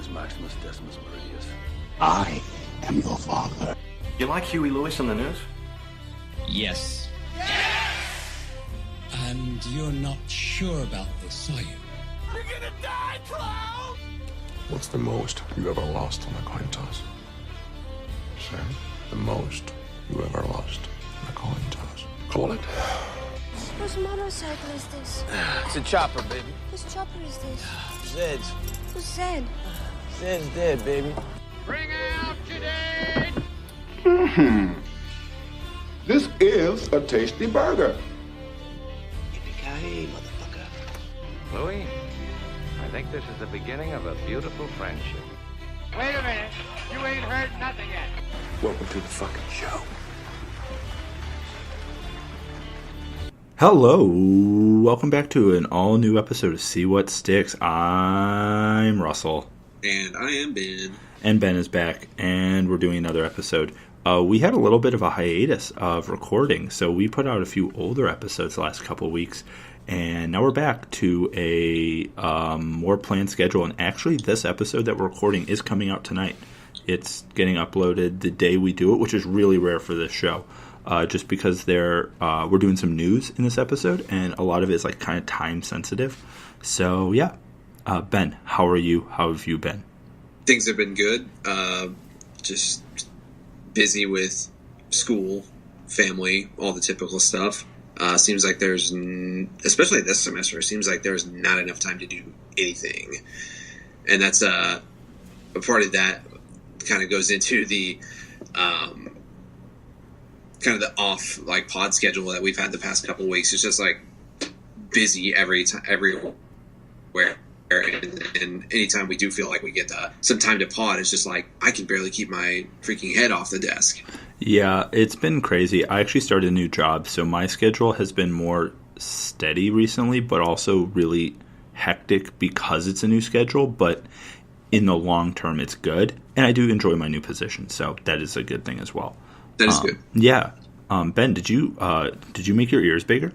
is Maximus Decimus Meridius. I am your father. You like Huey Lewis on the news? Yes. And you're not sure about this, are you? You're gonna die, clown! What's the most you ever lost on a coin toss? Sam, the most you ever lost on a coin toss. Call it. Whose motorcycle is this? It's a chopper, baby. Whose chopper is this? Zed's. Who's Zed? Zed's dead, baby. Bring out today! This is a tasty burger. Yippee-ki-yay, motherfucker. Louis, I think this is the beginning of a beautiful friendship. Wait a minute. You ain't heard nothing yet. Welcome to the fucking show. Hello, welcome back to an all-new episode of See What Sticks. I'm Russell. And I am Ben. And Ben is back, and we're doing another episode. We had a little bit of a hiatus of recording, so we put out a few older episodes the last couple of weeks, and now we're back to a more planned schedule. And actually, this episode that we're recording is coming out tonight. It's getting uploaded the day we do it, which is really rare for this show. Just because we're doing some news in this episode, and a lot of it is like kind of time sensitive. So yeah, Ben, how are you? How have you been? Things have been good. Just busy with school, family, all the typical stuff. Seems like there's, especially this semester, it seems like there's not enough time to do anything, and that's a part of that kind of goes into the kind of the off like pod schedule that we've had the past couple of weeks. It's just like busy everywhere, and anytime we do feel like we get some time to pod, it's just like I can barely keep my freaking head off the desk. Yeah, it's been crazy. I actually started a new job, so my schedule has been more steady recently, but also really hectic because it's a new schedule. But in the long term, it's good, and I do enjoy my new position, so that is a good thing as well. That is good. Yeah. Ben, did you make your ears bigger?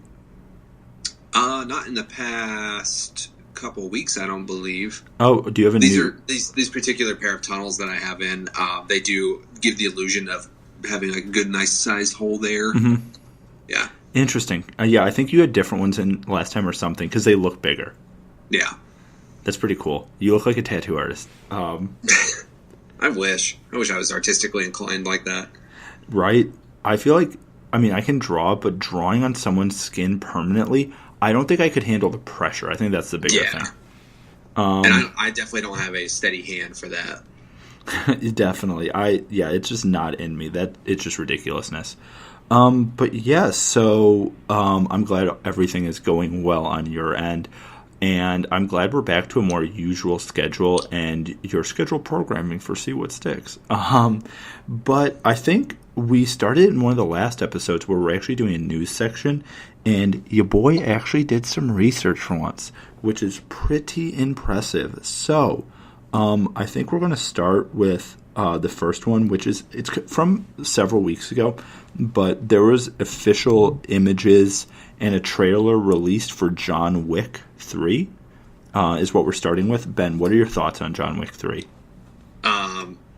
Not in the past couple weeks, I don't believe. Oh, do you have these particular pair of tunnels that I have in? They do give the illusion of having like a good, nice sized hole there. Mm-hmm. Yeah. Interesting. Yeah, I think you had different ones in last time or something because they look bigger. Yeah. That's pretty cool. You look like a tattoo artist. I wish I was artistically inclined like that. Right? I feel like, I can draw, but drawing on someone's skin permanently, I don't think I could handle the pressure. I think that's the bigger thing. And I definitely don't have a steady hand for that. Definitely. It's just not in me. It's just ridiculousness. But yeah, so I'm glad everything is going well on your end. And I'm glad we're back to a more usual schedule and your schedule programming for See What Sticks. But I think we started in one of the last episodes where we're actually doing a news section, and your boy actually did some research for once, which is pretty impressive. So I think we're going to start with the first one, which is it's from several weeks ago, but there was official images and a trailer released for John Wick 3 is what we're starting with. Ben, what are your thoughts on John Wick 3?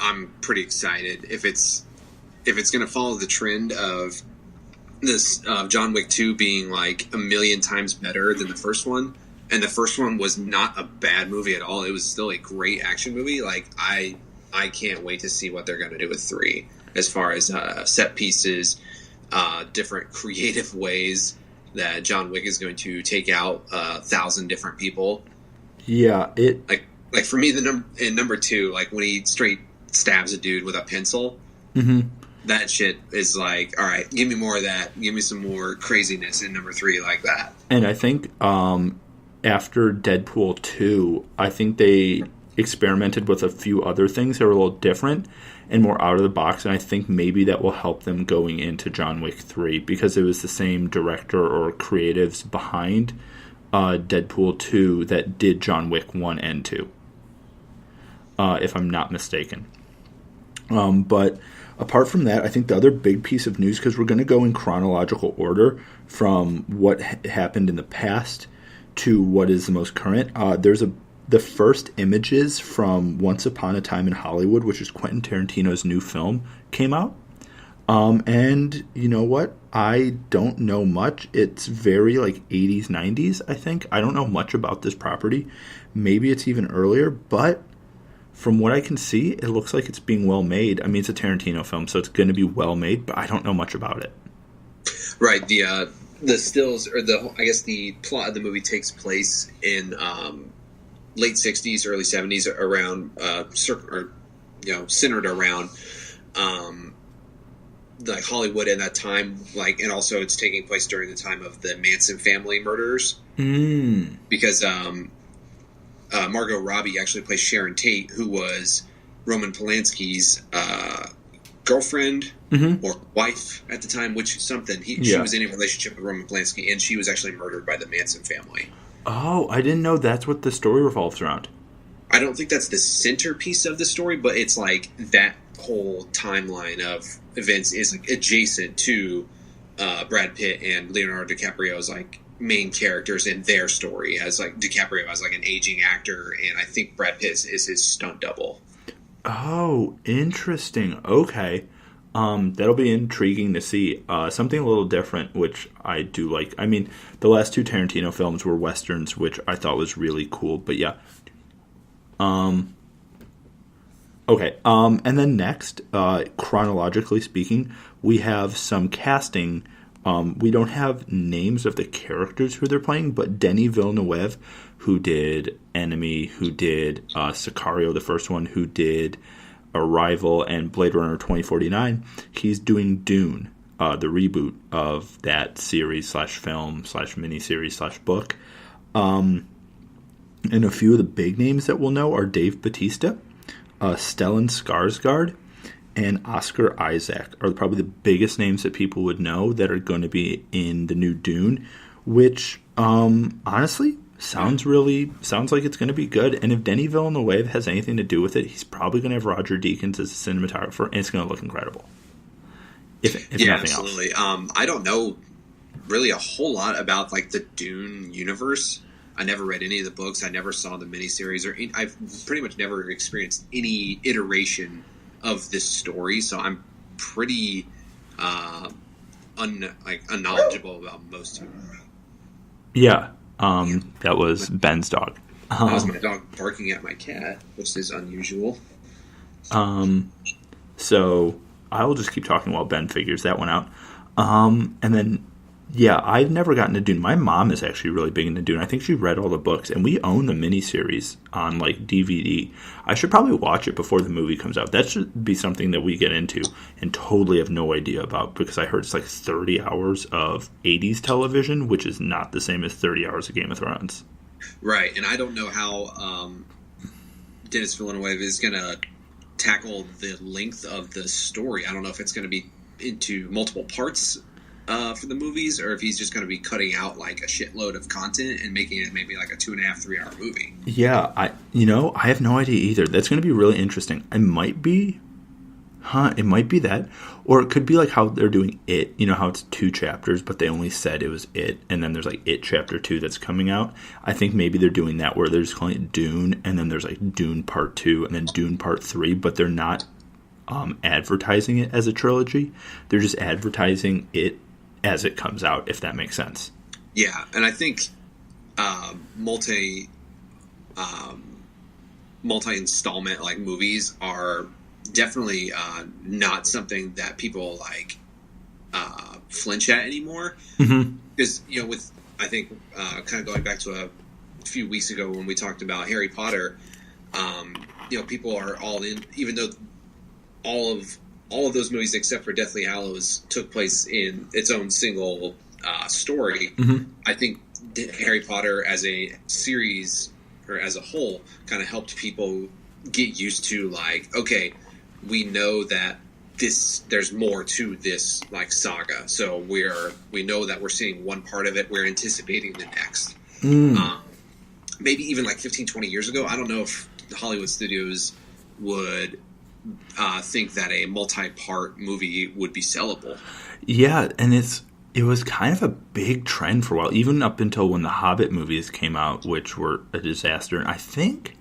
I'm pretty excited. If it's going to follow the trend of this John Wick 2 being like a million times better than the first one, and the first one was not a bad movie at all. It was still a great action movie. Like I can't wait to see what they're going to do with 3 as far as set pieces, different creative ways that John Wick is going to take out 1,000 different people. Yeah, like for me, in number 2, like when he straight stabs a dude with a pencil, that shit is like, all right, give me more of that. Give me some more craziness in number 3 like that. And I think after Deadpool 2, I think they experimented with a few other things that were a little different and more out of the box, and I think maybe that will help them going into John Wick 3 because it was the same director or creatives behind Deadpool 2 that did John Wick 1 and 2, if I'm not mistaken. But apart from that, I think the other big piece of news, because we're going to go in chronological order from what happened in the past to what is the most current, there's a the first images from Once Upon a Time in Hollywood, which is Quentin Tarantino's new film, came out. And you know what? I don't know much. It's very like 80s, 90s, I think. I don't know much about this property. Maybe it's even earlier, but from what I can see, it looks like it's being well made. I mean, it's a Tarantino film, so it's going to be well made, but I don't know much about it. Right. The stills, or the plot of the movie takes place in late 60s, early 70s, around centered around like Hollywood at that time, and also it's taking place during the time of the Manson family murders. Because Margot Robbie actually plays Sharon Tate, who was Roman Polanski's girlfriend or wife at the time, she was in a relationship with Roman Polanski, and she was actually murdered by the Manson family. Oh, I didn't know that's what the story revolves around. I don't think that's the centerpiece of the story, but it's like that whole timeline of events is like adjacent to Brad Pitt and Leonardo DiCaprio's like main characters in their story, as like DiCaprio as like an aging actor, and I think Brad Pitt is his stunt double. Oh, interesting. Okay. That'll be intriguing to see. Something a little different, which I do like. I mean, the last two Tarantino films were Westerns, which I thought was really cool, but yeah. Okay. And then next, chronologically speaking, we have some casting. We don't have names of the characters who they're playing, but Denis Villeneuve, who did Enemy, who did Sicario, the first one, who did Arrival and Blade Runner 2049, he's doing Dune, the reboot of that series / film / miniseries / book. And a few of the big names that we'll know are Dave Bautista, Stellan Skarsgård, and Oscar Isaac are probably the biggest names that people would know that are going to be in the new Dune, which honestly sounds like it's going to be good. And if Denis Villeneuve has anything to do with it, he's probably going to have Roger Deakins as a cinematographer, and it's going to look incredible. If nothing absolutely. else. I don't know really a whole lot about like the Dune universe. I never read any of the books. I never saw the miniseries, I've pretty much never experienced any iteration of this story. So I'm pretty unknowledgeable about most of them. Yeah. That was Ben's dog. That was my dog barking at my cat, which is unusual. So I will just keep talking while Ben figures that one out. And then, yeah, I've never gotten to Dune. My mom is actually really big into Dune. I think she read all the books, and we own the miniseries on like DVD. I should probably watch it before the movie comes out. That should be something that we get into and totally have no idea about, because I heard it's like 30 hours of 80s television, which is not the same as 30 hours of Game of Thrones. Right, and I don't know how Denis Villeneuve is going to tackle the length of the story. I don't know if it's going to be into multiple parts for the movies, or if he's just going to be cutting out like a shitload of content and making it maybe like a 2.5-3 hour movie. Yeah, I have no idea either. That's going to be really interesting. It might be that, or it could be like how they're doing It. You know how it's 2 chapters, but they only said it was It, and then there's like It Chapter 2 that's coming out. I think maybe they're doing that, where they're just calling it Dune, and then there's like Dune Part 2 and then Dune Part 3, but they're not advertising it as a trilogy. They're just advertising it as it comes out, if that makes sense. Yeah, and I think multi-installment like movies are definitely not something that people like flinch at anymore. Because with I think kind of going back to a few weeks ago when we talked about Harry Potter, people are all in, even though all of those movies except for Deathly Hallows took place in its own single story. I think Harry Potter as a series or as a whole kind of helped people get used to like, okay, we know that there's more to this like saga, so we know that we're seeing one part of it, we're anticipating the next. Maybe even like 15-20 years ago, I don't know if the Hollywood studios would think that a multi-part movie would be sellable. Yeah, and it's it was kind of a big trend for a while, even up until when the Hobbit movies came out, which were a disaster. And I think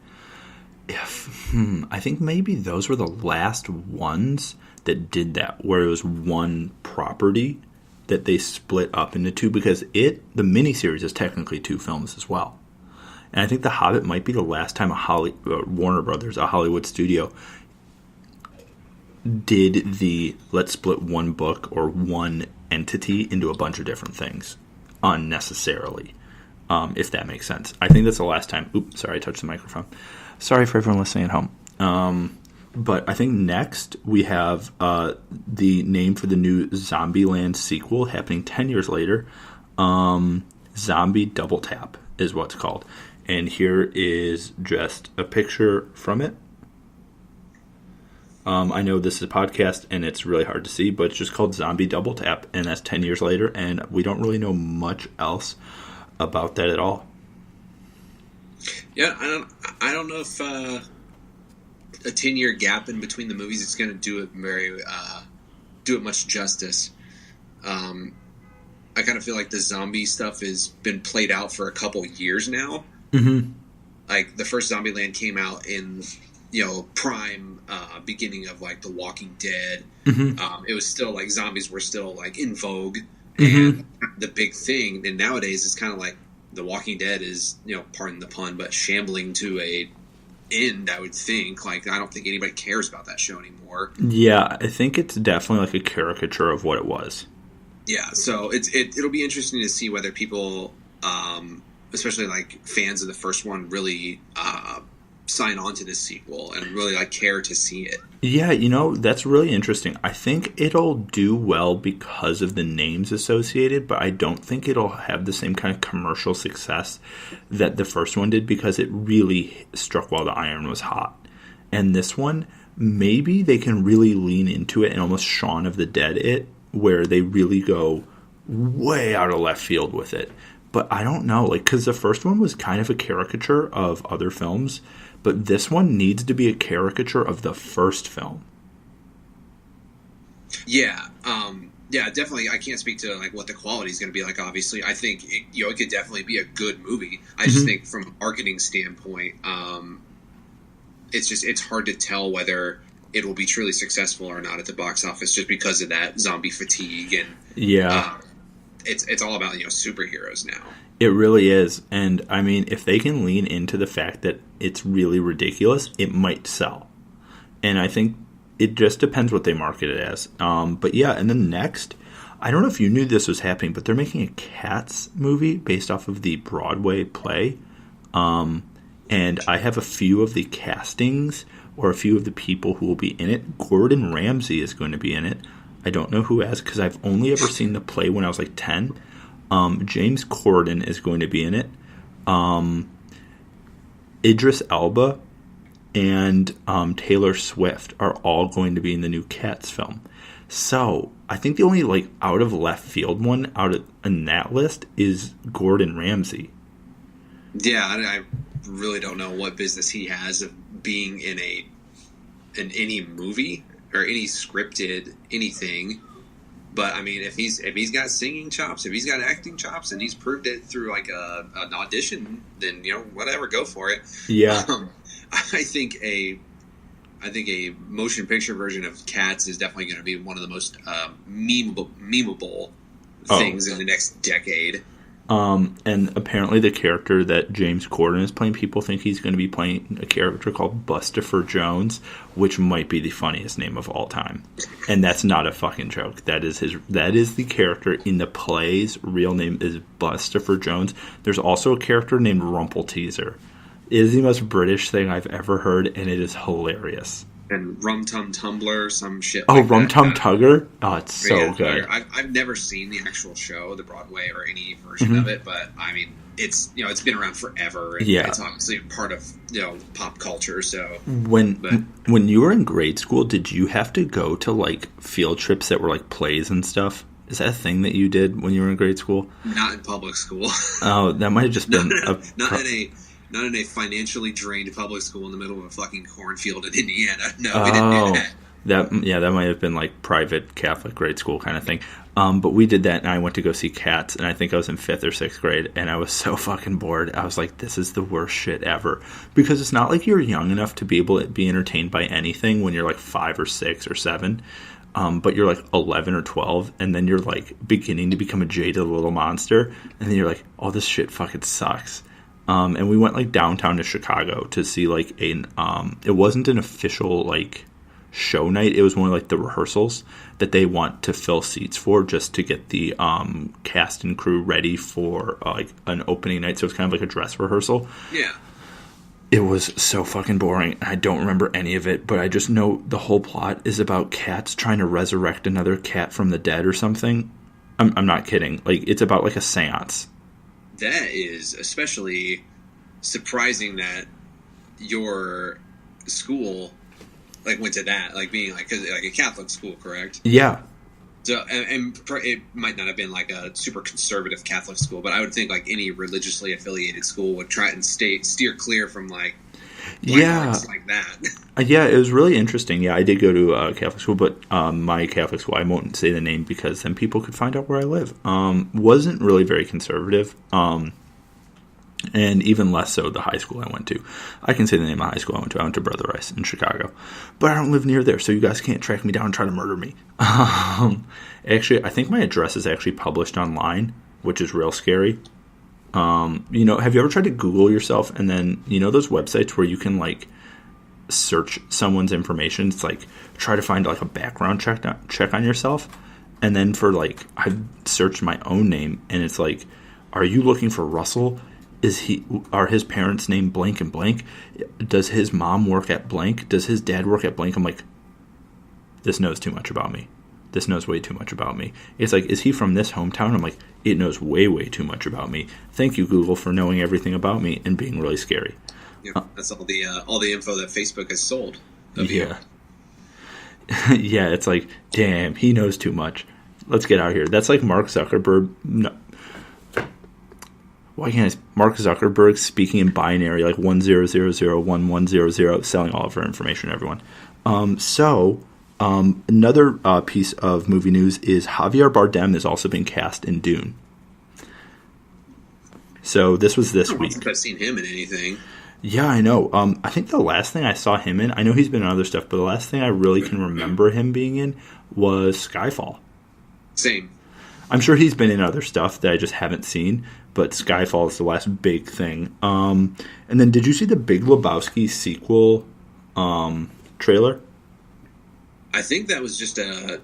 maybe those were the last ones that did that, where it was one property that they split up into two, because the miniseries is technically two films as well. And I think The Hobbit might be the last time Warner Brothers, a Hollywood studio, did the let's split one book or one entity into a bunch of different things unnecessarily, if that makes sense. I think that's the last time. Oops, sorry, I touched the microphone. Sorry for everyone listening at home. But I think next we have the name for the new Zombieland sequel happening 10 years later. Zombie Double Tap is what's called. And here is just a picture from it. I know this is a podcast and it's really hard to see, but it's just called Zombie Double Tap, and that's 10 years later, and we don't really know much else about that at all. Yeah, I don't know if a 10-year gap in between the movies is going to do it much justice. I kind of feel like the zombie stuff has been played out for a couple years now. Mm-hmm. Like the first Zombieland came out in prime beginning of like The Walking Dead. Mm-hmm. It was still like zombies were still like in vogue, Mm-hmm. and the big thing. And nowadays it's kind of like The Walking Dead is, pardon the pun, but shambling to a end. I would think. Like I don't think anybody cares about that show anymore. Yeah, I think it's definitely like a caricature of what it was. Yeah, so it'll be interesting to see whether people, especially like fans of the first one, really sign on to this sequel and really like care to see it. Yeah, that's really interesting. I think it'll do well because of the names associated, but I don't think it'll have the same kind of commercial success that the first one did, because it really struck while the iron was hot. And this one, maybe they can really lean into it and almost Shaun of the Dead it, where they really go way out of left field with it. But I don't know, because the first one was kind of a caricature of other films, but this one needs to be a caricature of the first film. Yeah, definitely. I can't speak to like what the quality is going to be like. Obviously, I think it could definitely be a good movie. I just think from a marketing standpoint, it's hard to tell whether it will be truly successful or not at the box office, just because of that zombie fatigue and it's all about superheroes now. It really is. And I mean, if they can lean into the fact that it's really ridiculous, it might sell. And I think it just depends what they market it as. But yeah, and then next, I don't know if you knew this was happening, but they're making a Cats movie based off of the Broadway play. And I have a few of the castings or a few of the people who will be in it. Gordon Ramsay is going to be in it. I don't know who as, because I've only ever seen the play when I was like 10. James Corden is going to be in it. Idris Elba and Taylor Swift are all going to be in the new Cats film. So I think the only out of left field one in that list is Gordon Ramsay. Yeah, I really don't know what business he has of being in any movie or any scripted anything. But I mean, if he's got singing chops, if he's got acting chops, and he's proved it through an audition, then whatever, go for it. Yeah, I think a motion picture version of Cats is definitely going to be one of the most memeable things in the next decade. And apparently the character that James Corden is playing, people think he's going to be playing a character called Bustopher Jones, which might be the funniest name of all time. And that's not a fucking joke. That is the character in the play's real name is Bustopher Jones. There's also a character named Rumpelteazer. It is the most British thing I've ever heard, and it is hilarious. And Rum Tum Tumbler, some shit. Rum Tum Tugger? Oh, it's so good. I've never seen the actual show, the Broadway or any version of it, but I mean, it's been around forever. And it's obviously part of pop culture. So when you were in grade school, did you have to go to field trips that were plays and stuff? Is that a thing that you did when you were in grade school? Not in public school. Oh, that might have just been not in a financially drained public school in the middle of a fucking cornfield in Indiana. No, we didn't do that. That might have been like private Catholic grade school kind of thing. But we did that, and I went to go see Cats, and I think I was in 5th or 6th grade, and I was so fucking bored. I was like, this is the worst shit ever. Because it's not like you're young enough to be able to be entertained by anything when you're like 5 or 6 or 7. But you're like 11 or 12, and then you're like beginning to become a jaded little monster, and then you're like, oh, this shit fucking sucks. And we went like downtown to Chicago to see like it wasn't an official like show night. It was one of like the rehearsals that they want to fill seats for, just to get the cast and crew ready for like an opening night. So it's kind of like a dress rehearsal. Yeah. It was so fucking boring. I don't remember any of it, but I just know the whole plot is about cats trying to resurrect another cat from the dead or something. I'm not kidding. Like, it's about like a seance. That is especially surprising that your school like went to that, like being like, 'cause, like a Catholic school, correct? Yeah. So, and it might not have been like a super conservative Catholic school, but I would think like any religiously affiliated school would try and steer clear from like arts like that. Yeah, it was really interesting. Yeah, I did go to a Catholic school, but my Catholic school, I won't say the name because then people could find out where I live, wasn't really very conservative. And even less so the high school I went to. I can say the name of the high school I went to. I went to Brother Rice in Chicago. But I don't live near there, so you guys can't track me down and try to murder me. Actually, I think my address is actually published online, which is real scary. Have you ever tried to Google yourself and then, those websites where you can, like, search someone's information? It's like, try to find, like, a background check on yourself. And then for, like, I've searched my own name, and it's like, are you looking for Russell? Are his parents named blank and blank? Does his mom work at blank? Does his dad work at blank? I'm like, this knows too much about me. This knows way too much about me. It's like, is he from this hometown? I'm like, it knows way, way too much about me. Thank you, Google, for knowing everything about me and being really scary. Yeah, that's all the info that Facebook has sold. Yeah. Yeah, it's like, damn, he knows too much. Let's get out of here. That's like Mark Zuckerberg. No. Why can't Mark Zuckerberg speaking in binary, like 10001100, selling all of our information to everyone? Another piece of movie news is Javier Bardem is also being cast in Dune. So this was this week. I don't think I've seen him in anything. Yeah, I know. I think the last thing I saw him in, I know he's been in other stuff, but the last thing I really can remember him being in was Skyfall. Same. I'm sure he's been in other stuff that I just haven't seen, but Skyfall is the last big thing. And then did you see the Big Lebowski sequel trailer? I think that was just a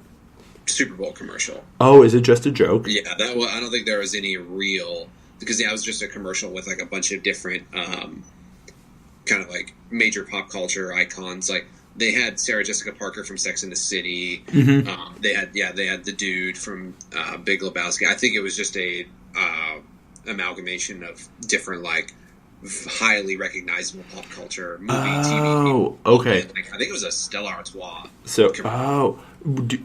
Super Bowl commercial. Oh, is it just a joke? Yeah, I don't think there was any real, because it was just a commercial with like a bunch of different kind of like major pop culture icons. Like they had Sarah Jessica Parker from Sex and the City. Mm-hmm. They had the dude from Big Lebowski. I think it was just a amalgamation of different like highly recognizable pop culture movie, TV. Oh, okay. Like, I think it was a Stella Artois. So,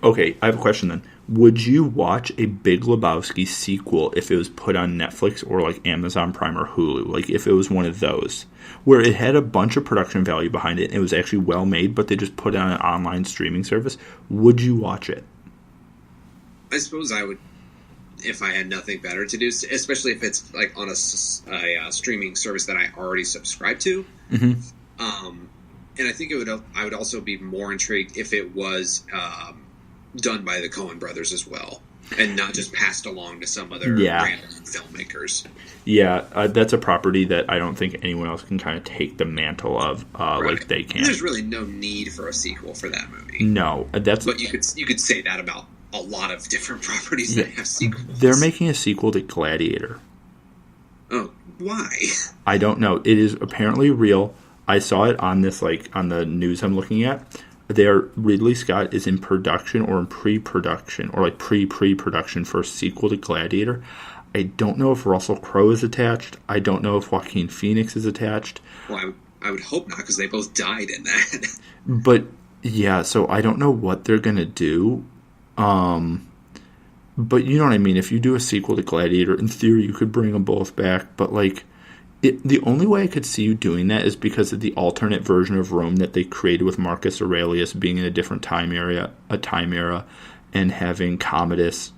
okay. I have a question then. Would you watch a Big Lebowski sequel if it was put on Netflix or like Amazon Prime or Hulu? Like if it was one of those where it had a bunch of production value behind it and it was actually well made, but they just put it on an online streaming service. Would you watch it? I suppose I would. If I had nothing better to do, especially if it's like on a streaming service that I already subscribe to. Mm-hmm. And I think I would also be more intrigued if it was done by the Coen brothers as well, and not just passed along to some other random filmmakers. Yeah, that's a property that I don't think anyone else can kind of take the mantle of like they can. There's really no need for a sequel for that movie. No, but you could say that about a lot of different properties that have sequels. They're making a sequel to Gladiator. Oh, why? I don't know. It is apparently real. I saw it on this, like, on the news I'm looking at. Ridley Scott is in production or in pre-production or like pre-production for a sequel to Gladiator. I don't know if Russell Crowe is attached. I don't know if Joaquin Phoenix is attached. Well, I would hope not, because they both died in that. But yeah, so I don't know what they're gonna do. But you know what I mean? If you do a sequel to Gladiator, in theory, you could bring them both back. But, like, The only way I could see you doing that is because of the alternate version of Rome that they created with Marcus Aurelius being in a different time era, and having Commodus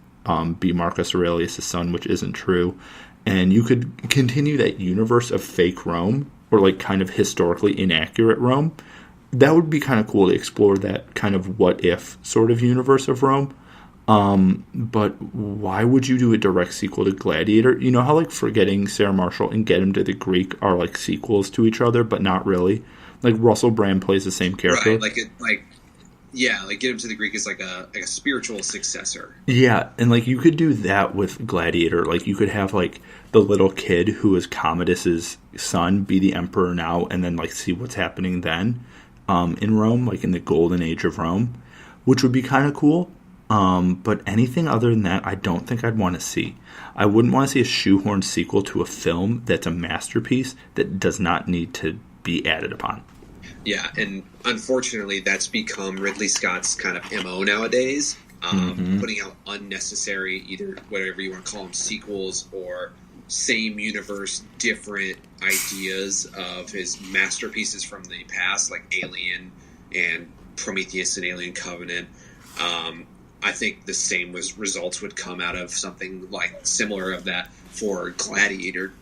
be Marcus Aurelius' son, which isn't true. And you could continue that universe of fake Rome, or like kind of historically inaccurate Rome. That would be kind of cool to explore that kind of what if sort of universe of Rome. But why would you do a direct sequel to Gladiator? You know how like Forgetting Sarah Marshall and Get Him to the Greek are like sequels to each other, but not really. Like Russell Brand plays the same character. Right, like Get Him to the Greek is like a spiritual successor. Yeah, and like you could do that with Gladiator. Like you could have like the little kid who is Commodus's son be the emperor now, and then like see what's happening then in Rome, like in the golden age of Rome, which would be kind of cool. But anything other than that, I don't think I'd want to see. I wouldn't want to see a shoehorned sequel to a film that's a masterpiece that does not need to be added upon. Yeah, and unfortunately, that's become Ridley Scott's kind of MO nowadays, putting out unnecessary, either whatever you want to call them, sequels or same universe, different ideas of his masterpieces from the past, like Alien and Prometheus and Alien Covenant. I think the same results would come out of something like similar of that for Gladiator.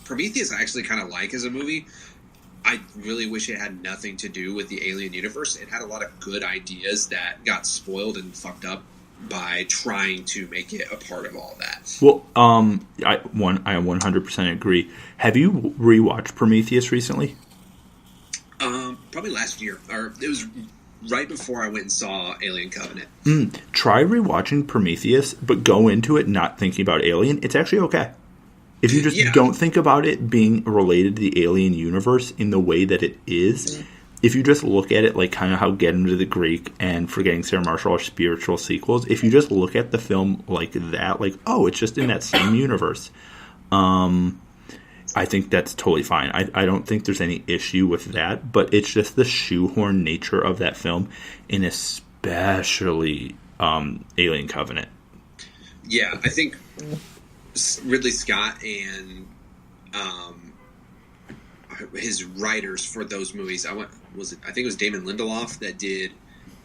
Prometheus I actually kind of like as a movie. I really wish it had nothing to do with the Alien universe. It had a lot of good ideas that got spoiled and fucked up by trying to make it a part of all that. Well, I 100% agree. Have you rewatched Prometheus recently? Probably last year, or it was right before I went and saw Alien Covenant. Try rewatching Prometheus, but go into it not thinking about Alien. It's actually okay. If you just don't think about it being related to the Alien universe in the way that it is, if you just look at it like kind of how Get Him to the Greek and Forgetting Sarah Marshall are spiritual sequels, if you just look at the film like that, like, oh, it's just in that same universe, I think that's totally fine. I don't think there's any issue with that, but it's just the shoehorn nature of that film, and especially Alien Covenant. Yeah, I think Ridley Scott and his writers for those movies, I think it was Damon Lindelof that did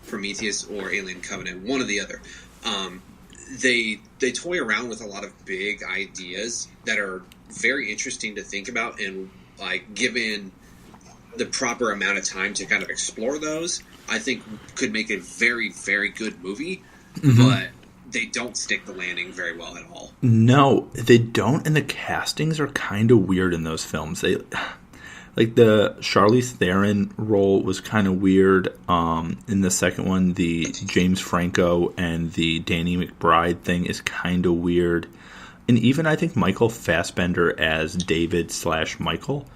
Prometheus or Alien Covenant, one or the other. They toy around with a lot of big ideas that are very interesting to think about, and like given the proper amount of time to kind of explore those, I think could make a very, very good movie. But they don't stick the landing very well at all. No, they don't, and the castings are kind of weird in those films. They like the Charlize Theron role was kind of weird. In the second one, the James Franco and the Danny McBride thing is kind of weird. And even I think Michael Fassbender as David/Michael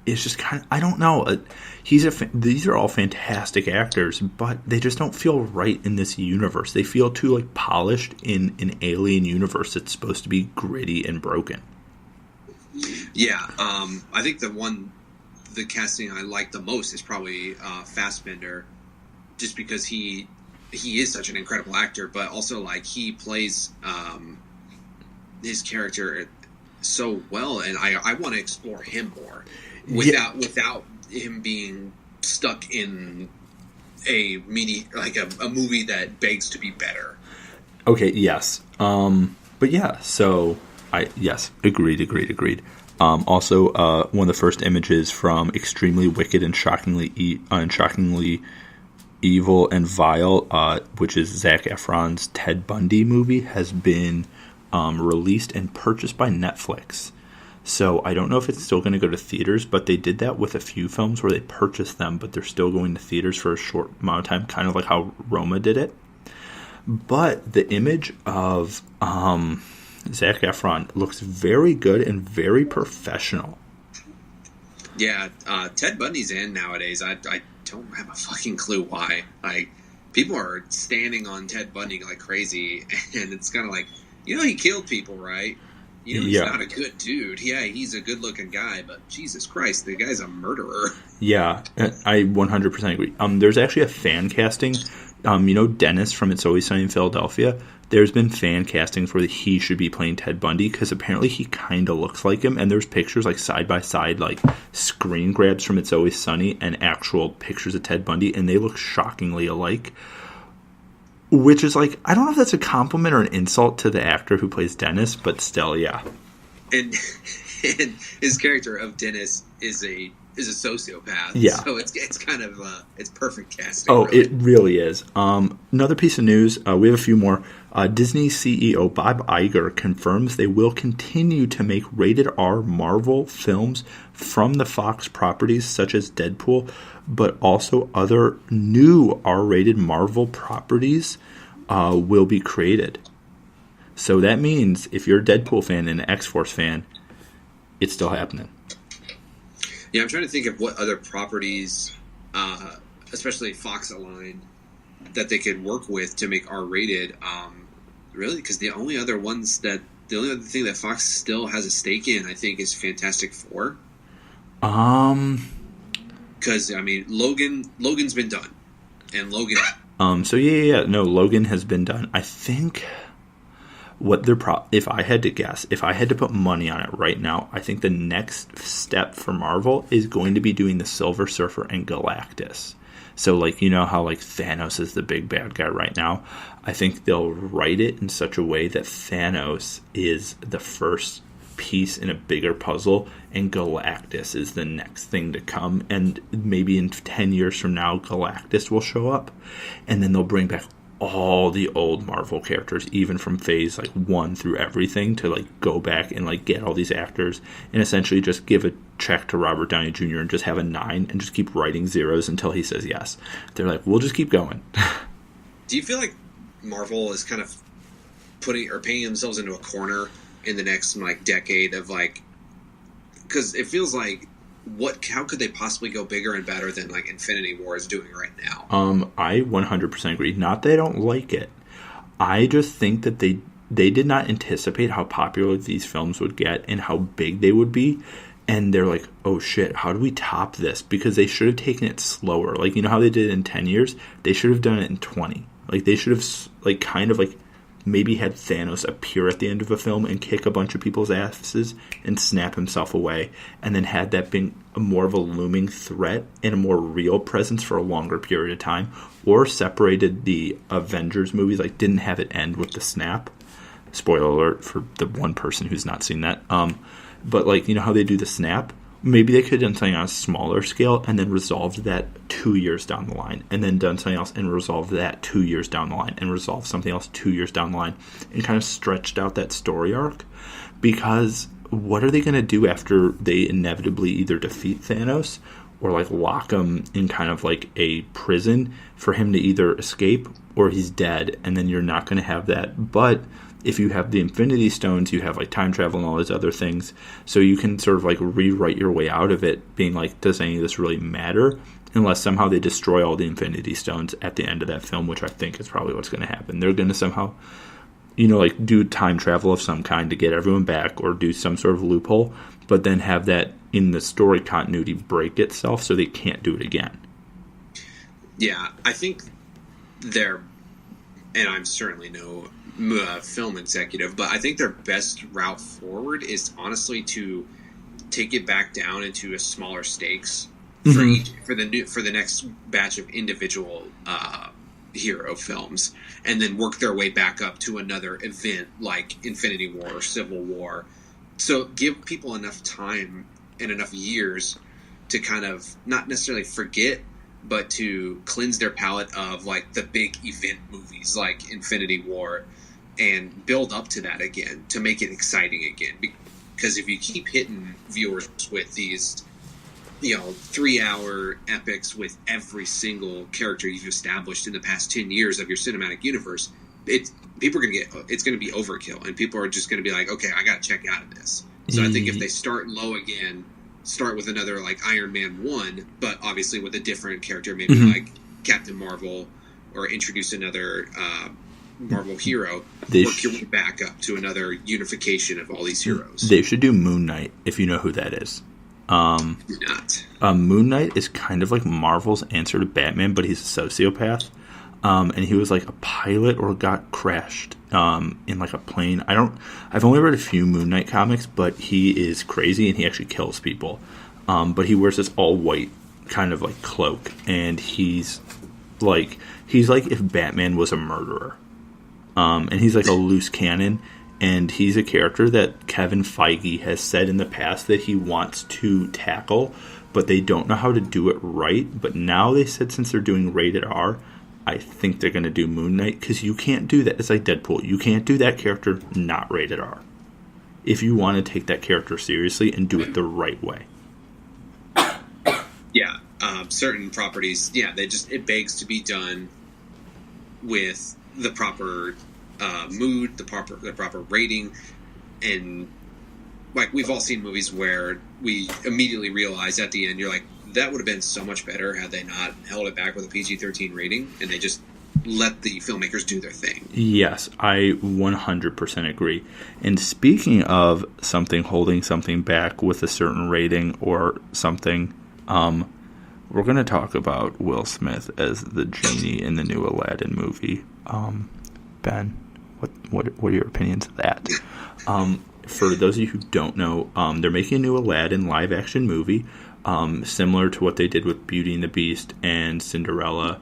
is just kind of, I don't know. These are all fantastic actors, but they just don't feel right in this universe. They feel too like polished in an alien universe that's supposed to be gritty and broken. Yeah, I think the casting I like the most is probably Fassbender, just because he is such an incredible actor, but also like he plays his character so well, and I want to explore him more without him being stuck in a movie that begs to be better. Okay, yes, but yeah, so agreed. Also, one of the first images from Extremely Wicked and Shockingly Evil and Vile, which is Zac Efron's Ted Bundy movie, has been released and purchased by Netflix. So I don't know if it's still going to go to theaters, but they did that with a few films where they purchased them, but they're still going to theaters for a short amount of time, kind of like how Roma did it. But the image of Zac Efron looks very good and very professional. Yeah, Ted Bundy's in nowadays. I don't have a fucking clue why. Like, people are standing on Ted Bundy like crazy, and it's kind of like, he killed people, right? He's not a good dude. Yeah, he's a good-looking guy, but Jesus Christ, the guy's a murderer. Yeah, I 100% agree. There's actually a fan casting Dennis from It's Always Sunny in Philadelphia? There's been fan castings where he should be playing Ted Bundy because apparently he kind of looks like him. And there's pictures like side by side, like screen grabs from It's Always Sunny and actual pictures of Ted Bundy, and they look shockingly alike. Which is like, I don't know if that's a compliment or an insult to the actor who plays Dennis, but still, yeah. And his character of Dennis is a sociopath. Yeah. So it's kind of it's perfect casting. Oh, really. it really is. Another piece of news. We have a few more. Disney CEO Bob Iger confirms they will continue to make rated R Marvel films from the Fox properties such as Deadpool, but also other new R-rated Marvel properties will be created. So that means if you're a Deadpool fan and an X-Force fan, it's still happening. Yeah, I'm trying to think of what other properties, especially Fox aligned, that they could work with to make R-rated. Really, because the only other thing that Fox still has a stake in, I think, is Fantastic Four. Because Logan's been done, and Logan. So no, Logan has been done. I think what if I had to guess, if I had to put money on it right now, I think the next step for Marvel is going to be doing the Silver Surfer and Galactus. So, like, you know how, like, Thanos is the big bad guy right now? I think they'll write it in such a way that Thanos is the first piece in a bigger puzzle, and Galactus is the next thing to come. And maybe in 10 years from now, Galactus will show up. And then they'll bring back all the old Marvel characters, even from phase, like, 1 through everything, to, like, go back and, like, get all these actors and essentially just give a check to Robert Downey Jr. and just have a 9 and just keep writing zeros until he says yes. They're like, we'll just keep going. Do you feel like Marvel is kind of painting themselves into a corner in the next, like, decade of, like, because it feels like how could they possibly go bigger and better than, like, Infinity War is doing right now? I 100% agree. Not that I don't like it. I just think that they did not anticipate how popular these films would get and how big they would be. And they're like, oh shit, how do we top this? Because they should have taken it slower. Like, you know how they did it in 10 years? They should have done it in 20. Like, they should have, like, kind of, like, maybe had Thanos appear at the end of a film and kick a bunch of people's asses and snap himself away, and then had that been more of a looming threat and a more real presence for a longer period of time, or separated the Avengers movies, like, didn't have it end with the snap. Spoiler alert for the one person who's not seen that. But, like, you know how they do the snap? Maybe they could have done something on a smaller scale and then resolved that 2 years down the line, and then done something else and resolved that 2 years down the line, and resolved something else 2 years down the line, and kind of stretched out that story arc. Because what are they going to do after they inevitably either defeat Thanos or, like, lock him in kind of like a prison for him to either escape or he's dead, and then you're not going to have that. But if you have the Infinity Stones, you have, like, time travel and all those other things, so you can sort of, like, rewrite your way out of it, being like, does any of this really matter? Unless somehow they destroy all the Infinity Stones at the end of that film, which I think is probably what's going to happen. They're going to somehow, you know, like, do time travel of some kind to get everyone back, or do some sort of loophole, but then have that in the story continuity break itself so they can't do it again. Yeah, I think and I'm certainly no film executive, but I think their best route forward is honestly to take it back down into a smaller stakes for the next batch of individual hero films, and then work their way back up to another event like Infinity War or Civil War. So give people enough time and enough years to kind of not necessarily forget, but to cleanse their palate of, like, the big event movies like Infinity War, and build up to that again to make it exciting again. Because if you keep hitting viewers with these, 3-hour epics with every single character you've established in the past 10 years of your cinematic universe, it's going to be overkill, and people are just going to be like, okay, I got to check out of this. So I think if they start low again, start with another, like, Iron Man 1, but obviously with a different character, maybe like Captain Marvel, or introduce another Marvel hero, work your way back up to another unification of all these heroes. They should do Moon Knight, if you know who that is. Moon Knight is kind of like Marvel's answer to Batman, but he's a sociopath. and he was like a pilot or got crashed in like a plane. I've only read a few Moon Knight comics, but he is crazy and he actually kills people. But he wears this all white kind of like cloak, and he's like if Batman was a murderer. And he's like a loose cannon, and he's a character that Kevin Feige has said in the past that he wants to tackle, but they don't know how to do it right. But now they said since they're doing rated R, I think they're going to do Moon Knight, because you can't do that. It's like Deadpool. You can't do that character not rated R if you want to take that character seriously and do it the right way. Yeah, certain properties, it begs to be done with the proper mood, the proper rating, and like we've all seen movies where we immediately realize at the end, you're like, that would have been so much better had they not held it back with a PG-13 rating, and they just let the filmmakers do their thing. Yes, I 100% agree. And speaking of something holding something back with a certain rating or something, we're going to talk about Will Smith as the genie in the new Aladdin movie. Ben, what are your opinions of that? For those of you who don't know, they're making a new Aladdin live-action movie, similar to what they did with Beauty and the Beast and Cinderella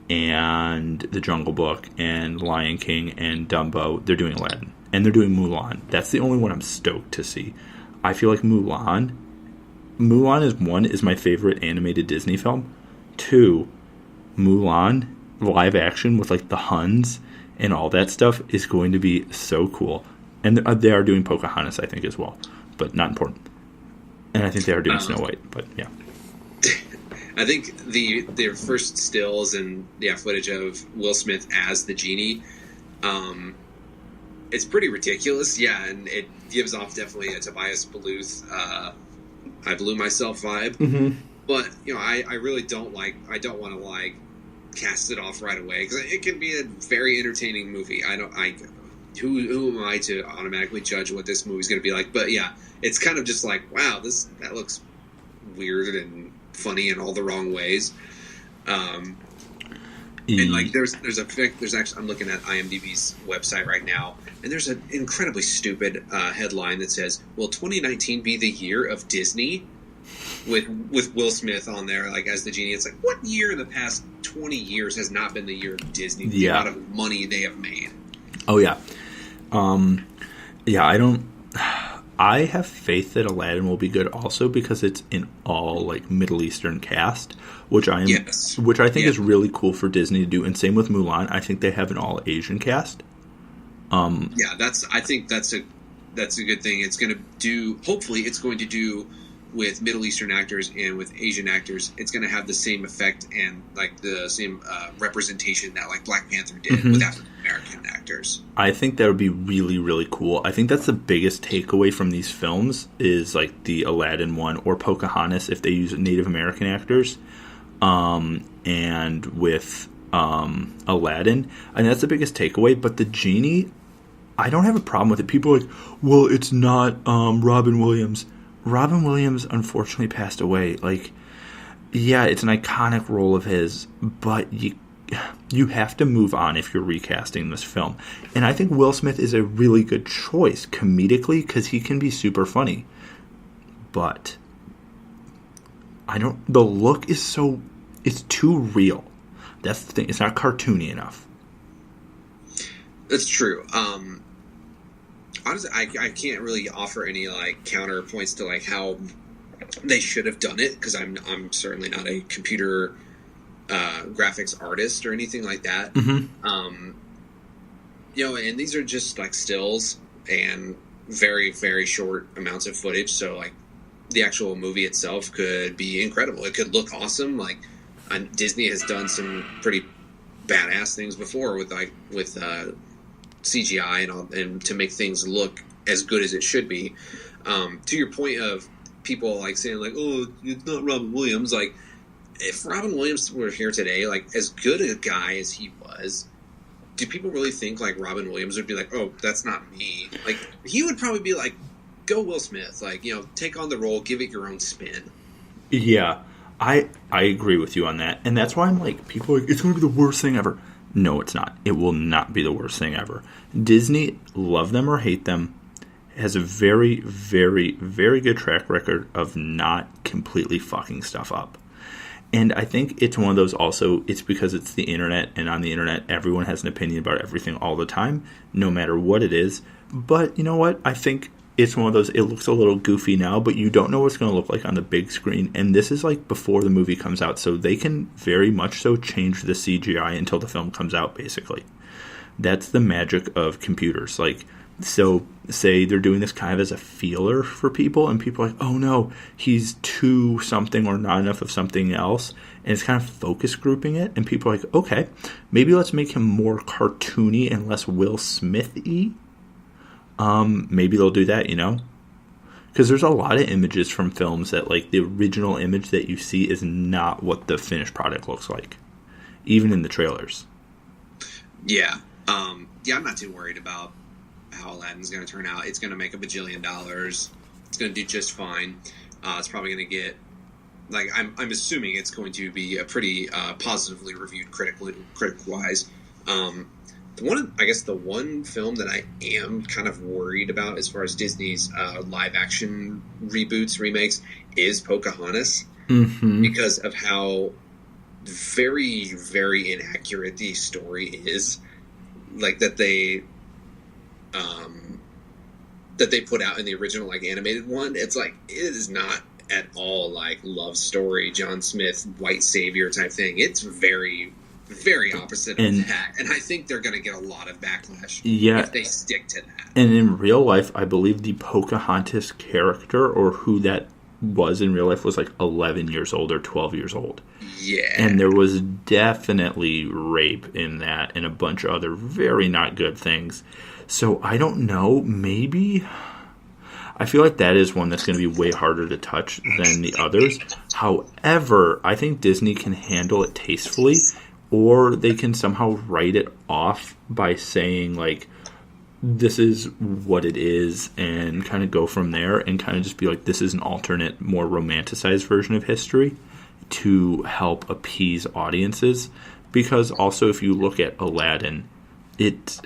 and The Jungle Book and Lion King and Dumbo. They're doing Aladdin. And they're doing Mulan. That's the only one I'm stoked to see. I feel like Mulan is my favorite animated Disney film. 2, Mulan live action with like the Huns and all that stuff is going to be so cool. And they are doing Pocahontas, I think, as well, but not important. And I think they are doing Snow White, but yeah. I think their first stills and footage of Will Smith as the genie, it's pretty ridiculous, and it gives off definitely a Tobias Bluth, I blew myself vibe. Mm-hmm. But I really don't want to cast it off right away, because it can be a very entertaining movie. Who am I to automatically judge what this movie's going to be like? But yeah, it's kind of just like, wow, that looks weird and funny in all the wrong ways. And like there's actually, I'm looking at IMDb's website right now, and there's an incredibly stupid headline that says, "Will 2019 be the year of Disney?" with Will Smith on there, like as the genie. It's like, what year in the past 20 years has not been the year of Disney? The amount of money they have made. Oh yeah. I have faith that Aladdin will be good also, because it's an all like Middle Eastern cast, which I think is really cool for Disney to do. And same with Mulan. I think they have an all Asian cast. I think that's a good thing. It's going to do, hopefully it's going to do with Middle Eastern actors and with Asian actors. It's going to have the same effect and like the same representation that like Black Panther did with African American actors. I think that would be really, really cool. I think that's the biggest takeaway from these films is like the Aladdin one or Pocahontas if they use Native American actors. And with Aladdin, and that's the biggest takeaway. But the genie, I don't have a problem with it. People are like, well, it's not Robin Williams. Robin Williams unfortunately passed away. Like, yeah, it's an iconic role of his, but you have to move on if you're recasting this film. And I think Will Smith is a really good choice comedically because he can be super funny. But the look is it's too real. That's the thing. It's not cartoony enough. That's true. Honestly, I can't really offer any like counterpoints to like how they should have done it, because I'm certainly not a computer graphics artist or anything like that. Mm-hmm. And these are just like stills and very, very short amounts of footage. So like the actual movie itself could be incredible. It could look awesome. Like Disney has done some pretty badass things before with CGI and to make things look as good as it should be. To your point of people like saying like, oh, it's not Robin Williams. Like, if Robin Williams were here today, like as good a guy as he was, do people really think like Robin Williams would be like, oh, that's not me? Like, he would probably be like, go Will Smith, like, take on the role, give it your own spin. Yeah, I agree with you on that, and that's why I'm like, people are like, it's going to be the worst thing ever. No, it's not. It will not be the worst thing ever. Disney, love them or hate them, has a very, very, very good track record of not completely fucking stuff up. And I think it's one of those also, it's because it's the internet, and on the internet, everyone has an opinion about everything all the time, no matter what it is. But you know what? I think it's one of those, it looks a little goofy now, but you don't know what it's going to look like on the big screen. And this is like before the movie comes out, so they can very much so change the CGI until the film comes out, basically. That's the magic of computers. Like, so say they're doing this kind of as a feeler for people, and people are like, oh no, he's too something or not enough of something else. And it's kind of focus grouping it, and people are like, okay, maybe let's make him more cartoony and less Will Smith-y. Maybe they'll do that, you know? Because there's a lot of images from films that, like, the original image that you see is not what the finished product looks like, even in the trailers. Yeah. I'm not too worried about how Aladdin's going to turn out. It's going to make $1 bajillion. It's going to do just fine. It's probably going to get, like, I'm assuming it's going to be a pretty positively reviewed critic-wise. The one film that I am kind of worried about as far as Disney's live-action reboots, remakes, is Pocahontas. Mm-hmm. Because of how very, very inaccurate the story is. Like, that they put out in the original, like, animated one. It's like, it is not at all like love story, John Smith, white savior type thing. It's very, very opposite of that. And I think they're going to get a lot of backlash if they stick to that. And in real life, I believe the Pocahontas character, or who that was in real life, was like 11 years old or 12 years old. Yeah. And there was definitely rape in that and a bunch of other very not good things. So I don't know, maybe... I feel like that is one that's going to be way harder to touch than the others. However, I think Disney can handle it tastefully, or they can somehow write it off by saying, like, this is what it is, and kind of go from there, and kind of just be like, this is an alternate, more romanticized version of history to help appease audiences. Because also, if you look at Aladdin, it's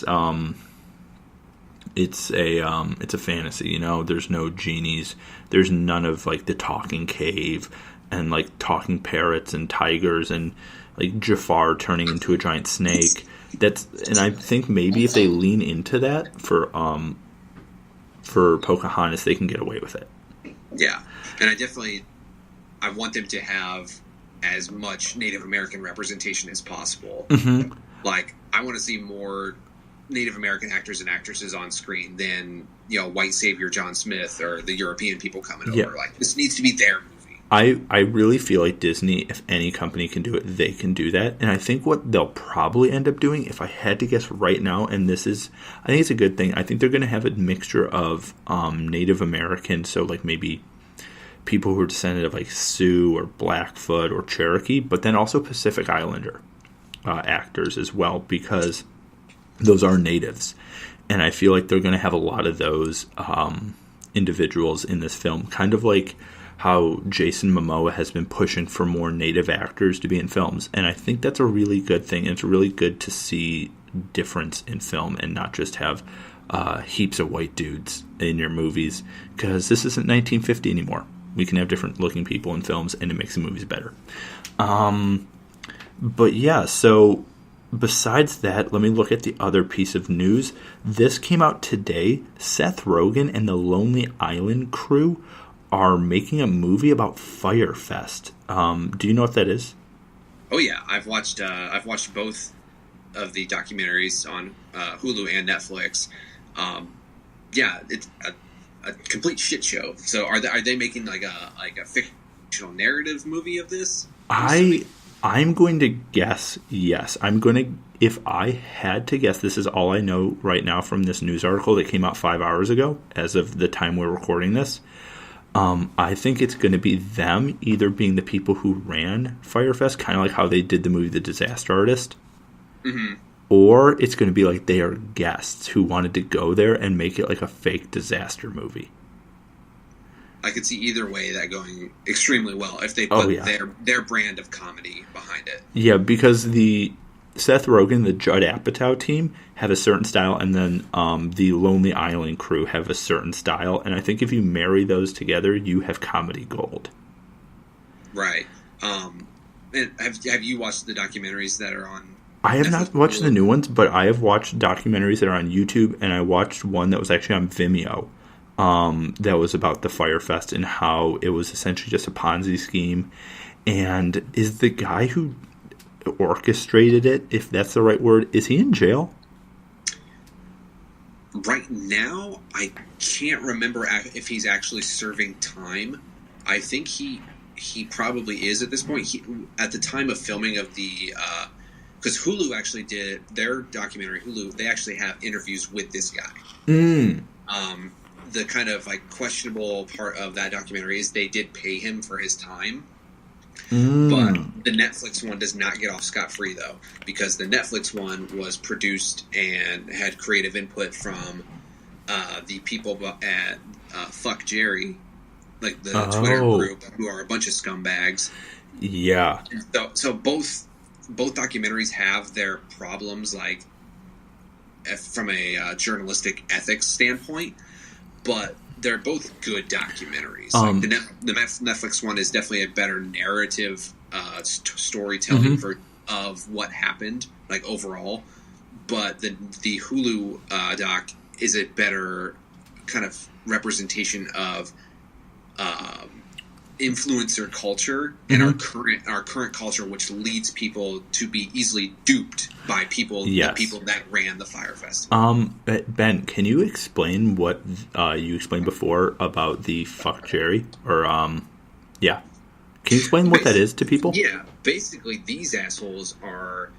a fantasy, you know. There's no genies. There's none of like the talking cave and like talking parrots and tigers and like Jafar turning into a giant snake. And I think maybe if they lean into that for Pocahontas, they can get away with it. Yeah, and I want them to have as much Native American representation as possible. Mm-hmm. Like, I want to see more Native American actors and actresses on screen than, you know, white savior John Smith or the European people coming over. Like, this needs to be their movie. I really feel like Disney, if any company can do it, they can do that. And I think what they'll probably end up doing, if I had to guess right now, and I think it's a good thing, I think they're going to have a mixture of Native American, so like maybe people who are descended of like Sioux or Blackfoot or Cherokee, but then also Pacific Islander actors as well, because those are natives. And I feel like they're going to have a lot of those individuals in this film, kind of like how Jason Momoa has been pushing for more native actors to be in films. And I think that's a really good thing. It's really good to see difference in film and not just have heaps of white dudes in your movies, because this isn't 1950 anymore. We can have different looking people in films, and it makes the movies better. But yeah, so besides that, let me look at the other piece of news. This came out today. Seth Rogen and the Lonely Island crew are making a movie about Fyre Fest. Do you know what that is? Oh yeah, I've watched both of the documentaries on Hulu and Netflix. Yeah, it's a complete shit show. So are they making like a fictional narrative movie of this? I'm going to guess yes. If I had to guess, this is all I know right now from this news article that came out 5 hours ago, as of the time we're recording this. I think it's going to be them either being the people who ran Fyre Fest, kind of like how they did the movie The Disaster Artist, mm-hmm. or it's going to be like they are guests who wanted to go there and make it like a fake disaster movie. I could see either way that going extremely well if they put their brand of comedy behind it. Yeah, because the Seth Rogen, the Judd Apatow team, have a certain style, and then the Lonely Island crew have a certain style. And I think if you marry those together, you have comedy gold. Right. And have you watched the documentaries that are on? I have not watched the new ones, but I have watched documentaries that are on YouTube, and I watched one that was actually on Vimeo. That was about the Fyre Fest and how it was essentially just a Ponzi scheme. And is the guy who orchestrated it, if that's the right word, is he in jail? Right now, I can't remember if he's actually serving time. I think he probably is at this point. At the time of filming of the, because Hulu actually did their documentary. Hulu, they actually have interviews with this guy. The kind of like questionable part of that documentary is they did pay him for his time. But the Netflix one does not get off scot-free, though, because the Netflix one was produced and had creative input from the people at Fuck Jerry, like the Twitter group, who are a bunch of scumbags. Yeah. So both documentaries have their problems, like from a journalistic ethics standpoint, but they're both good documentaries. Like the Netflix one is definitely a better narrative storytelling of what happened, like overall. But the Hulu doc is a better kind of representation of influencer culture and our current culture, which leads people to be easily duped by people, the people that ran the Fyre Fest. Ben, can you explain what you explained before about the Fuck Jerry? Or can you explain what that is to people? Yeah, basically these assholes are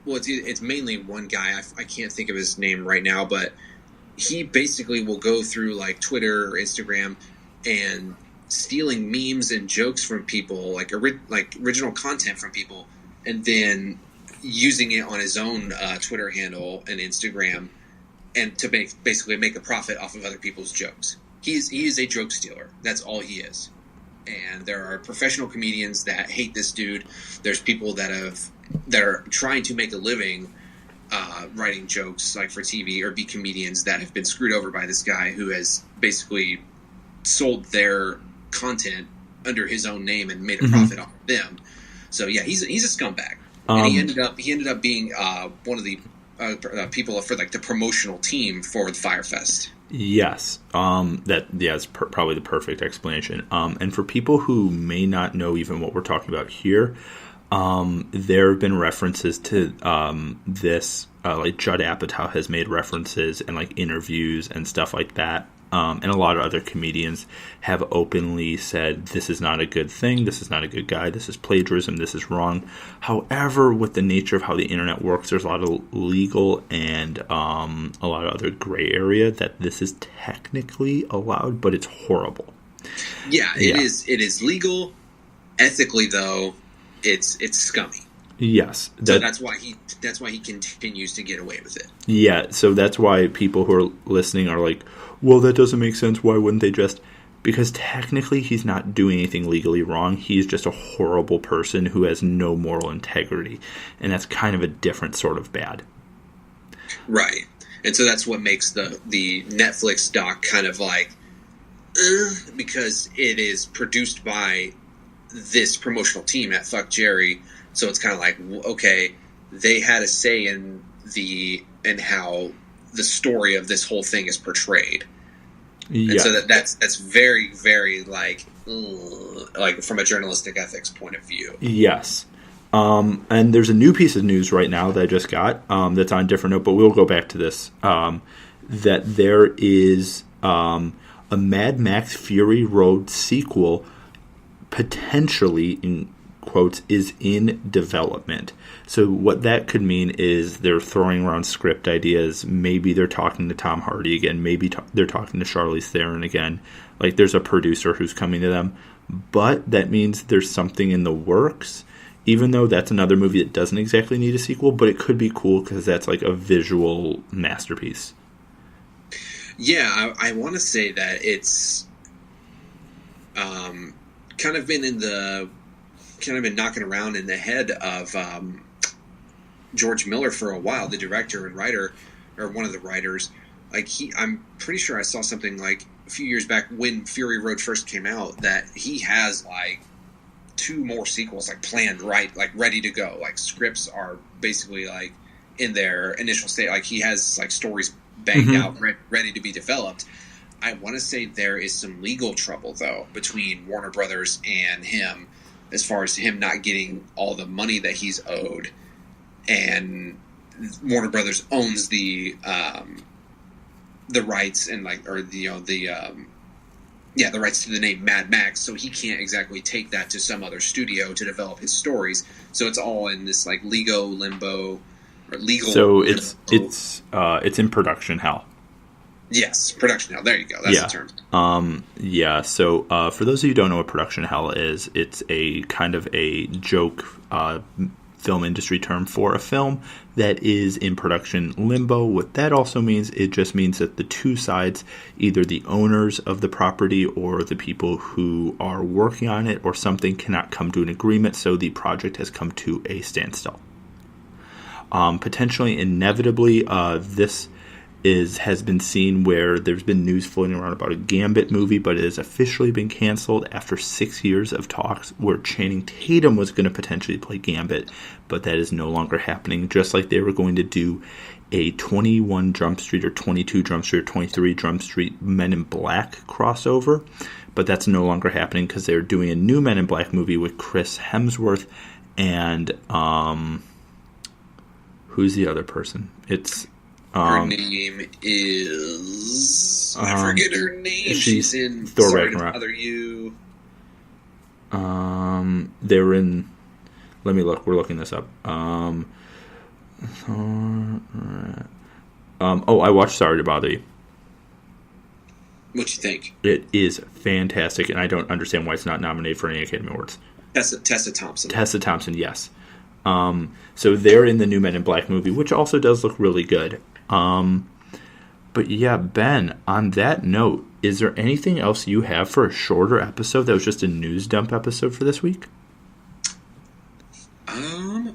it's mainly one guy. I can't think of his name right now, but he basically will go through like Twitter or Instagram and stealing memes and jokes from people, like original content from people, and then using it on his own Twitter handle and Instagram, and to basically make a profit off of other people's jokes. He is a joke stealer. That's all he is. And there are professional comedians that hate this dude. There's people that are trying to make a living writing jokes like for TV or be comedians that have been screwed over by this guy who has basically sold their content under his own name and made a profit off of them. So yeah, he's a scumbag. And he ended up being one of the people for like the promotional team for the Fyre Fest. Yes, is probably the perfect explanation. And for people who may not know even what we're talking about here, there have been references to this. Like Judd Apatow has made references and like interviews and stuff like that. And a lot of other comedians have openly said, this is not a good thing, this is not a good guy, this is plagiarism, this is wrong. However, with the nature of how the internet works, there's a lot of legal and a lot of other gray area that this is technically allowed, but it's horrible. Yeah, it is legal. Ethically, though, it's scummy. Yes. So that's why he continues to get away with it. Yeah, so that's why people who are listening are like, well, that doesn't make sense. Why wouldn't they just... Because technically he's not doing anything legally wrong. He's just a horrible person who has no moral integrity. And that's kind of a different sort of bad. Right. And so that's what makes the Netflix doc kind of like... because it is produced by this promotional team at Fuck Jerry. So it's kind of like, okay, they had a say in how the story of this whole thing is portrayed. Yeah. And so that's very, very like from a journalistic ethics point of view. Yes. And there's a new piece of news right now that I just got that's on a different note, but we'll go back to this. That there is a Mad Max Fury Road sequel potentially, in quotes, is in development. So what that could mean is they're throwing around script ideas. Maybe they're talking to Tom Hardy again. Maybe they're talking to Charlize Theron again. Like there's a producer who's coming to them. But that means there's something in the works, even though that's another movie that doesn't exactly need a sequel, but it could be cool because that's like a visual masterpiece. Yeah, I want to say that it's kind of been knocking around in the head of George Miller for a while, the director and writer, or one of the writers. Like I'm pretty sure I saw something like a few years back when Fury Road first came out that he has like 2 more sequels like planned, right, like ready to go. Like scripts are basically like in their initial state. Like he has like stories banged out, ready to be developed. I want to say there is some legal trouble though between Warner Brothers and him, as far as him not getting all the money that he's owed, and Warner Brothers owns the rights and like, or the the rights to the name Mad Max, so he can't exactly take that to some other studio to develop his stories. So it's all in this like limbo. So it's in production hell. Yes, production hell. There you go. That's the term. So for those of you who don't know what production hell is, it's a kind of a joke film industry term for a film that is in production limbo. What that also means, it just means that the 2 sides, either the owners of the property or the people who are working on it or something, cannot come to an agreement, so the project has come to a standstill. Potentially, inevitably, this has been seen where there's been news floating around about a Gambit movie, but it has officially been canceled after 6 years of talks where Channing Tatum was going to potentially play Gambit, but that is no longer happening. Just like they were going to do a 21 Jump Street or 22 Jump Street or 23 Jump Street Men in Black crossover, but that's no longer happening because they're doing a new Men in Black movie with Chris Hemsworth and who's the other person? It's her name is... I forget her name. She's in Thor Sorry Ragnarok. to Bother You. They were in... Let me look. We're looking this up. I watched Sorry to Bother You. What you think? It is fantastic, and I don't understand why it's not nominated for any Academy Awards. Tessa Thompson. Tessa Thompson, yes. So they're in the new Men in Black movie, which also does look really good. But yeah, Ben, on that note, is there anything else you have for a shorter episode that was just a news dump episode for this week? I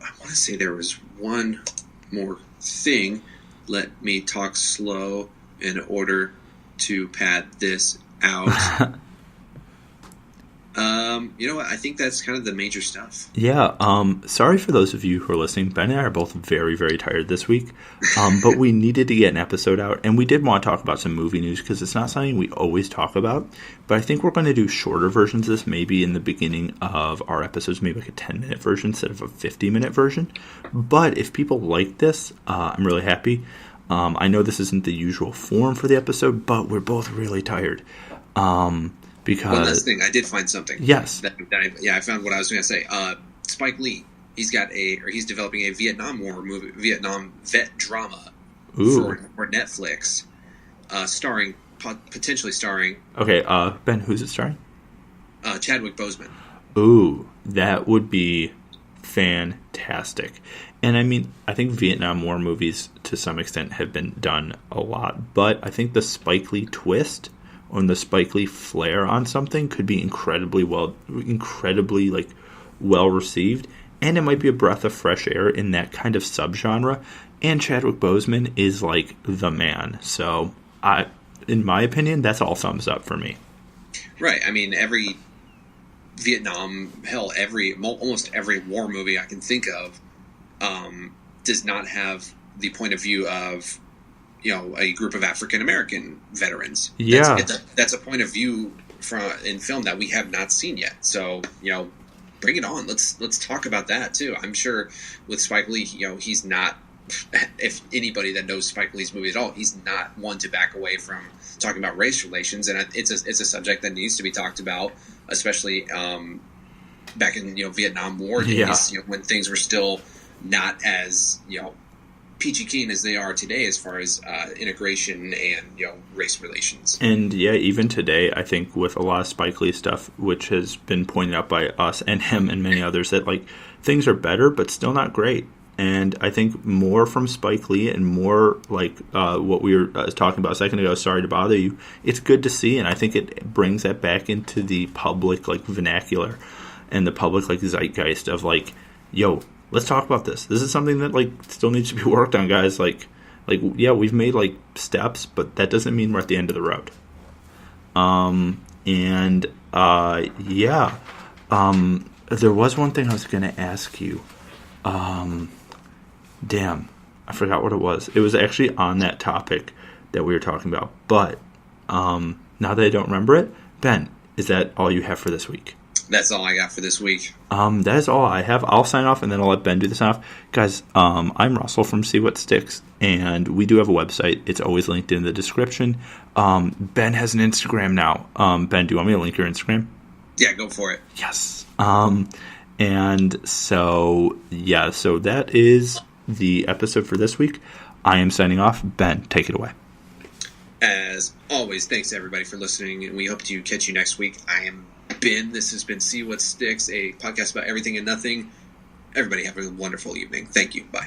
want to say there was one more thing. Let me talk slow in order to pad this out. You know what? I think that's kind of the major stuff. Yeah. Sorry for those of you who are listening. Ben and I are both very, very tired this week. But we needed to get an episode out. And we did want to talk about some movie news because it's not something we always talk about. But I think we're going to do shorter versions of this maybe in the beginning of our episodes, maybe like a 10-minute version instead of a 50-minute version. But if people like this, I'm really happy. I know this isn't the usual form for the episode, but we're both really tired. Because one last thing, I did find something. Yes. I found what I was going to say. Spike Lee, he's developing a Vietnam War movie, Vietnam vet drama for Netflix, potentially starring. Okay, Ben, who's it starring? Chadwick Boseman. Ooh, that would be fantastic. And I mean, I think Vietnam War movies to some extent have been done a lot, but I think the Spike Lee twist on the Spike Lee flair on something could be incredibly well received, and it might be a breath of fresh air in that kind of subgenre. And Chadwick Boseman is like the man, so in my opinion, that's all thumbs up for me. Right. I mean, every Vietnam, almost every war movie I can think of, does not have the point of view of, a group of African American veterans. Yeah, that's a point of view in film that we have not seen yet. So, bring it on. Let's talk about that too. I'm sure with Spike Lee, he's not. If anybody that knows Spike Lee's movies at all, he's not one to back away from talking about race relations, and it's a subject that needs to be talked about, especially back in Vietnam War days, when things were still not as peachy keen as they are today as far as integration and race relations. And yeah, even today, I think with a lot of Spike Lee stuff, which has been pointed out by us and him and many others, that like things are better but still not great. And I think more from Spike Lee and more like what we were talking about a second ago, Sorry to Bother You, it's good to see, and I think it brings that back into the public like vernacular and the public like zeitgeist of like, let's talk about this. This is something that like still needs to be worked on, guys. Like yeah, we've made like steps, but that doesn't mean we're at the end of the road. There was one thing I was going to ask you. Damn, I forgot what it was. It was actually on that topic that we were talking about. But now that I don't remember it, Ben, is that all you have for this week? That's all I got for this week. That is all I have. I'll sign off, and then I'll let Ben do the sign off. Guys, I'm Russell from See What Sticks, and we do have a website. It's always linked in the description. Ben has an Instagram now. Ben, do you want me to link your Instagram? Yeah, go for it. Yes. And so that is the episode for this week. I am signing off. Ben, take it away. As always, thanks everybody for listening, and we hope to catch you next week. I am Ben. This has been See What Sticks, a podcast about everything and nothing. Everybody have a wonderful evening. Thank you. Bye.